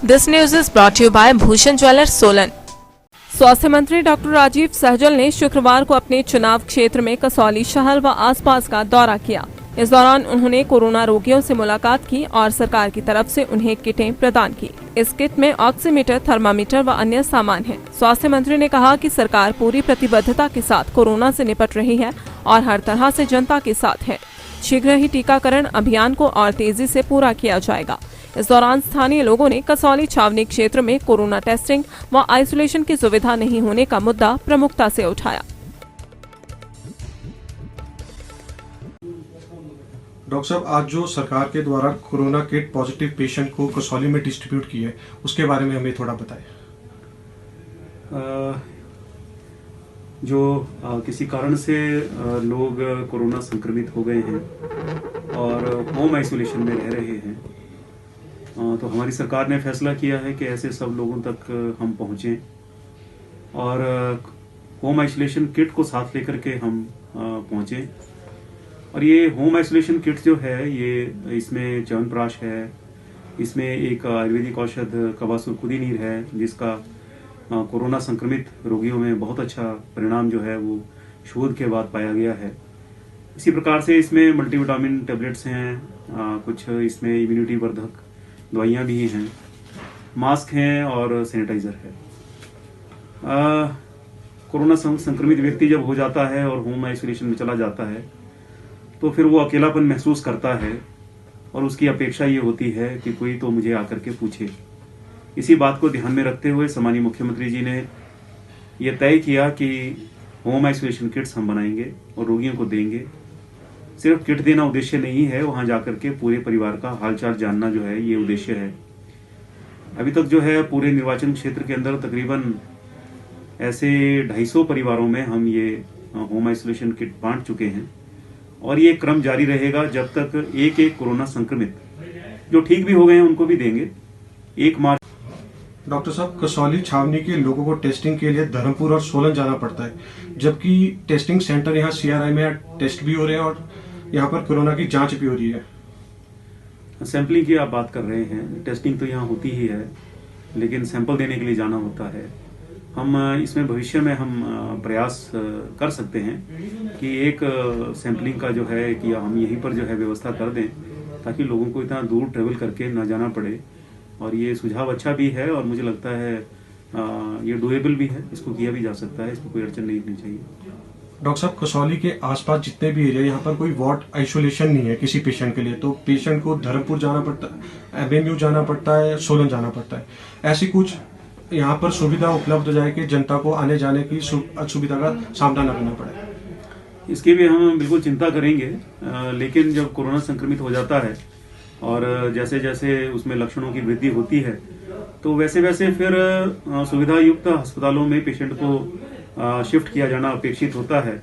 This news is brought to you by Bhushan Jewellers, Solan. स्वास्थ्य मंत्री doctor Rajiv Saizal ने शुक्रवार को अपने चुनाव क्षेत्र में कसौली शहर व आसपास का दौरा किया। इस दौरान उन्होंने कोरोना रोगियों से मुलाकात की और सरकार की तरफ से उन्हें किटें प्रदान की। इस किट में ऑक्सीमीटर, थर्मामीटर व अन्य सामान है। स्वास्थ्य मंत्री ने कहा कि सरकार पूरी प्रतिबद्धता के साथ कोरोना से निपट रही है और हर तरह से जनता के साथ है। शीघ्र ही टीकाकरण अभियान को और तेजी से पूरा किया जाएगा। इस दौरान स्थानीय लोगों ने कसौली छावनी क्षेत्र में कोरोना टेस्टिंग व आइसोलेशन की सुविधा नहीं होने का मुद्दा प्रमुखता से उठाया। डॉक्टर साहब, आज जो सरकार के द्वारा कोरोना किट पॉजिटिव पेशेंट को कसौली में डिस्ट्रीब्यूट की है, उसके बारे में हमें थोड़ा बताएं। किसी कारण से लोग कोरोना संक्रमित हो गए हैं और होम आइसोलेशन में रह रहे हैं, तो हमारी सरकार ने फैसला किया है कि ऐसे सब लोगों तक हम पहुँचें और होम आइसोलेशन किट को साथ लेकर के हम पहुँचें। और ये होम आइसोलेशन किट जो है, ये इसमें च्यवनप्राश है, इसमें एक आयुर्वेदिक औषध कबासुर कुदीनीर है, जिसका कोरोना संक्रमित रोगियों में बहुत अच्छा परिणाम जो है वो शोध के बाद पाया गया है। इसी प्रकार से इसमें मल्टीविटामिन टैबलेट्स हैं, कुछ इसमें इम्यूनिटी वर्धक दवाइयाँ भी हैं, मास्क हैं और सैनिटाइजर है। कोरोना संक्रमित व्यक्ति जब हो जाता है और होम आइसोलेशन में चला जाता है तो फिर वो अकेलापन महसूस करता है और उसकी अपेक्षा ये होती है कि कोई तो मुझे आकर के पूछे। इसी बात को ध्यान में रखते हुए सम्मानीय मुख्यमंत्री जी ने ये तय किया कि होम आइसोलेशन किट्स हम बनाएंगे और रोगियों को देंगे। सिर्फ किट देना उद्देश्य नहीं है, वहां जाकर के पूरे परिवार का हालचाल जानना जो है ये उद्देश्य है। अभी तक जो है पूरे निर्वाचन क्षेत्र के अंदर तकरीबन ऐसे 250 परिवारों में हम ये होम आइसोलेशन किट बांट चुके हैं और ये क्रम जारी रहेगा जब तक एक कोरोना संक्रमित जो ठीक भी हो गए हैं उनको भी देंगे। 1 मार्च। डॉक्टर साहब, कसौली छावनी के लोगों को टेस्टिंग के लिए धर्मपुर और सोलन जाना पड़ता है, जबकि टेस्टिंग सेंटर यहाँ CRI में टेस्ट भी हो रहे हैं और यहाँ पर कोरोना की जांच भी हो रही है। सैंपलिंग की आप बात कर रहे हैं, टेस्टिंग तो यहाँ होती ही है, लेकिन सैंपल देने के लिए जाना होता है। हम इसमें भविष्य में हम प्रयास कर सकते हैं कि एक सैंपलिंग का जो है कि हम यहीं पर जो है व्यवस्था कर दें, ताकि लोगों को इतना दूर ट्रेवल करके ना जाना पड़े। और ये सुझाव अच्छा भी है और मुझे लगता है ये डुएबल भी है, इसको किया भी जा सकता है, इसमें कोई अड़चन नहीं होनी चाहिए। डॉक्टर साहब, कसौली के आसपास जितने भी एरिया, यहाँ पर कोई वार्ड आइसोलेशन नहीं है किसी पेशेंट के लिए, तो पेशेंट को धर्मपुर जाना पड़ता है, MMU जाना पड़ता है, सोलन जाना पड़ता है। ऐसी कुछ यहाँ पर सुविधा उपलब्ध हो जाए कि जनता को आने जाने की असुविधा का सामना न करना पड़े। इसकी भी हम बिल्कुल चिंता करेंगे, लेकिन जब कोरोना संक्रमित हो जाता है और जैसे जैसे उसमें लक्षणों की वृद्धि होती है तो वैसे वैसे फिर सुविधा युक्त अस्पतालों में पेशेंट को शिफ्ट किया जाना अपेक्षित होता है,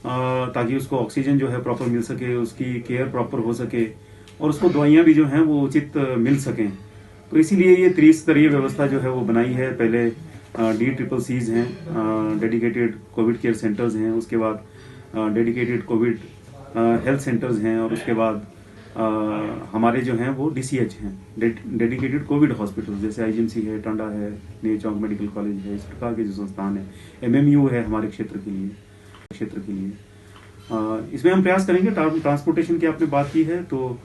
ताकि उसको ऑक्सीजन जो है प्रॉपर मिल सके, उसकी केयर प्रॉपर हो सके और उसको दवाइयाँ भी जो हैं वो उचित मिल सकें। तो इसीलिए ये त्रिस्तरीय व्यवस्था जो है वो बनाई है। पहले DCCs हैं, डेडिकेटेड कोविड केयर सेंटर्स हैं, उसके बाद डेडिकेटेड कोविड हेल्थ सेंटर्स हैं और उसके बाद हमारे जो हैं वो DCH हैं, डेडिकेटेड कोविड हॉस्पिटल, जैसे IGMC है, टांडा है, नेहरू चौक मेडिकल कॉलेज है, इस प्रकार के जो संस्थान है, MMU है हमारे क्षेत्र के लिए। इसमें हम प्रयास करेंगे। ट्रांसपोर्टेशन की आपने बात की है, तो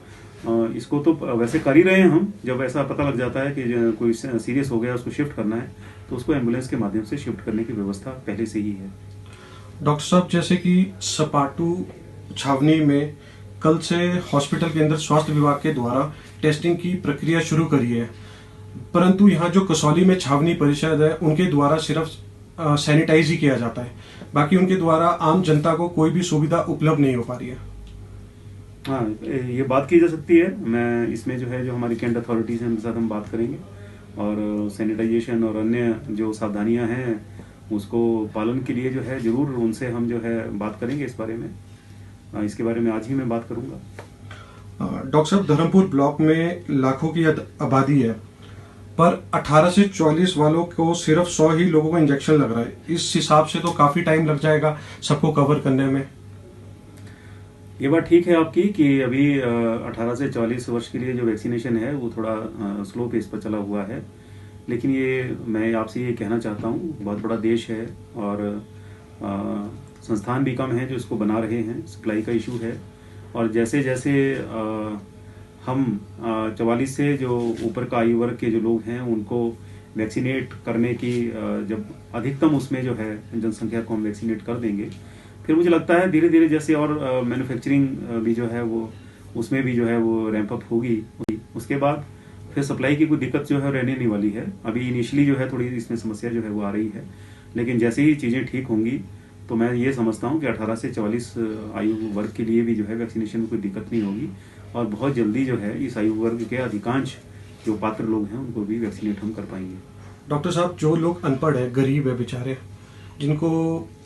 इसको तो वैसे कर ही रहे हैं हम। जब ऐसा पता लग जाता है कि कोई सीरियस हो गया, उसको शिफ्ट करना है, तो उसको एम्बुलेंस के माध्यम से शिफ्ट करने की व्यवस्था पहले से ही है। डॉक्टर साहब, जैसे कि सपाटू छावनी में कल से हॉस्पिटल के अंदर स्वास्थ्य विभाग के द्वारा टेस्टिंग की प्रक्रिया शुरू करी है, परंतु यहाँ जो कसौली में छावनी परिषद है उनके द्वारा सिर्फ सैनिटाइज ही किया जाता है, बाकी उनके द्वारा आम जनता को कोई भी सुविधा उपलब्ध नहीं हो पा रही है। हाँ, ये बात की जा सकती है। मैं इसमें जो है जो हमारी कैंट अथॉरिटीज हैं उनके साथ हम बात करेंगे और सैनिटाइजेशन और अन्य जो सावधानियां हैं उसको पालन के लिए जो है जरूर उनसे हम जो है बात करेंगे इस बारे में। इसके बारे में आज ही मैं बात करूंगा। डॉक्टर साहब, धर्मपुर ब्लॉक में लाखों की आबादी है, पर 18 से 44 वालों को सिर्फ 100 ही लोगों को इंजेक्शन लग रहा है। इस हिसाब से तो काफी टाइम लग जाएगा सबको कवर करने में। ये बात ठीक है आपकी कि अभी 18 से 44 वर्ष के लिए जो वैक्सीनेशन है वो थोड़ा स्लो पेस पर चला हुआ है, लेकिन ये मैं आपसे ये कहना चाहता हूँ, बहुत बड़ा देश है और संस्थान भी कम हैं जो इसको बना रहे हैं, सप्लाई का इशू है। और जैसे जैसे हम 44 से जो ऊपर का आयु वर्ग के जो लोग हैं उनको वैक्सीनेट करने की जब अधिकतम उसमें जो है जनसंख्या को हम वैक्सीनेट कर देंगे, फिर मुझे लगता है धीरे धीरे जैसे और मैन्युफैक्चरिंग भी जो है वो उसमें भी जो है वो रैंप अप होगी, उसके बाद फिर सप्लाई की कोई दिक्कत जो है रहने नहीं वाली है। अभी इनिशियली जो है थोड़ी इसमें समस्या जो है वो आ रही है, लेकिन जैसे ही चीज़ें ठीक होंगी तो मैं ये समझता हूँ कि 18 से 44 आयु वर्ग के लिए भी जो है वैक्सीनेशन में कोई दिक्कत नहीं होगी और बहुत जल्दी जो है इस आयु वर्ग के अधिकांश जो पात्र लोग हैं उनको भी वैक्सीनेट हम कर पाएंगे। डॉक्टर साहब, जो लोग अनपढ़ है, गरीब है बेचारे, जिनको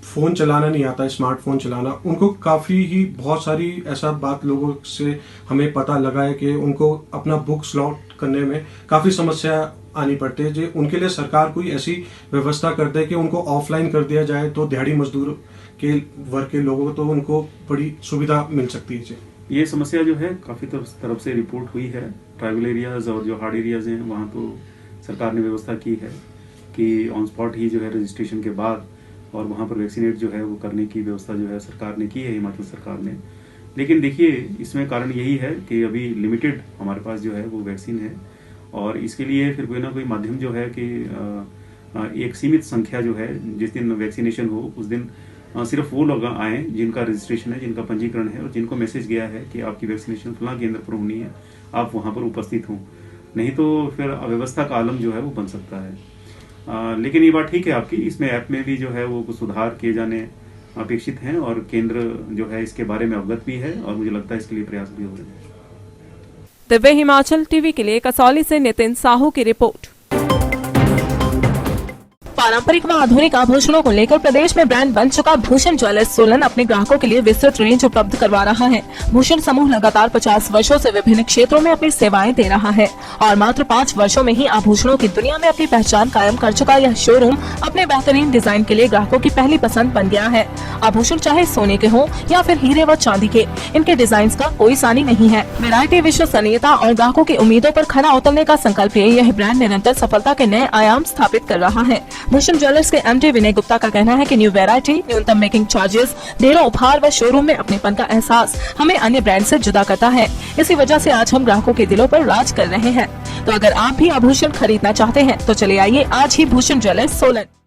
फ़ोन चलाना नहीं आता है, स्मार्टफोन चलाना, उनको काफ़ी ही बहुत सारी ऐसा बात लोगों से हमें पता लगा है कि उनको अपना बुक स्लॉट करने में काफ़ी समस्या आनी पड़ती है। जो उनके लिए सरकार कोई ऐसी व्यवस्था कर दे कि उनको ऑफलाइन कर दिया जाए तो दिहाड़ी मजदूर के वर्ग के लोगों को तो उनको बड़ी सुविधा मिल सकती है। ये समस्या जो है काफ़ी तरफ से रिपोर्ट हुई है। ट्राइबल एरियाज़ और जो हार्ड एरियाज़ हैं वहाँ तो सरकार ने व्यवस्था की है कि ऑन स्पॉट ही जो है रजिस्ट्रेशन के बाद और वहाँ पर वैक्सीनेट जो है वो करने की व्यवस्था जो है सरकार ने की है, हिमाचल सरकार ने। लेकिन देखिए इसमें कारण यही है कि अभी लिमिटेड हमारे पास जो है वो वैक्सीन है और इसके लिए फिर कोई ना कोई माध्यम जो है कि एक सीमित संख्या जो है जिस दिन वैक्सीनेशन हो उस दिन सिर्फ वो लोग आएँ जिनका रजिस्ट्रेशन है, जिनका पंजीकरण है और जिनको मैसेज गया है कि आपकी वैक्सीनेशन फलां केंद्र पर होनी है, आप वहाँ पर उपस्थित हों। नहीं तो फिर अव्यवस्था का आलम जो है वो बन सकता है। लेकिन ये बात ठीक है आपकी, इसमें ऐप में भी जो है वो कुछ सुधार किए जाने अपेक्षित हैं और केंद्र जो है इसके बारे में अवगत भी है और मुझे लगता है इसके लिए प्रयास भी हो रहे हैं। दिव्य हिमाचल टीवी के लिए कसौली से नितिन साहू की रिपोर्ट। पारंपरिक व आधुनिक आभूषणों को लेकर प्रदेश में ब्रांड बन चुका भूषण ज्वेलर्स सोलन अपने ग्राहकों के लिए विस्तृत रेंज उपलब्ध करवा रहा है। भूषण समूह लगातार 50 वर्षों से विभिन्न क्षेत्रों में अपनी सेवाएं दे रहा है और मात्र 5 वर्षों में ही आभूषणों की दुनिया में अपनी पहचान कायम कर चुका यह शोरूम अपने बेहतरीन डिजाइन के लिए ग्राहकों की पहली पसंद बन गया है। आभूषण चाहे सोने के हों या फिर हीरे व चांदी के, इनके डिजाइन का कोई सानी नहीं है। वैरायटी, विश्वसनीयता और ग्राहकों की उम्मीदों पर खरा उतरने का संकल्प लिए यह ब्रांड निरंतर सफलता के नए आयाम स्थापित कर रहा है। भूषण ज्वेलर्स के एमडी विनय गुप्ता का कहना है कि न्यू वैरायटी, न्यूनतम मेकिंग चार्जेस, ढेरों उपहार व शोरूम में अपनेपन का एहसास हमें अन्य ब्रांड से जुदा करता है। इसी वजह से आज हम ग्राहकों के दिलों पर राज कर रहे हैं। तो अगर आप भी आभूषण खरीदना चाहते हैं तो चले आइए आज ही भूषण ज्वेलर्स सोलन।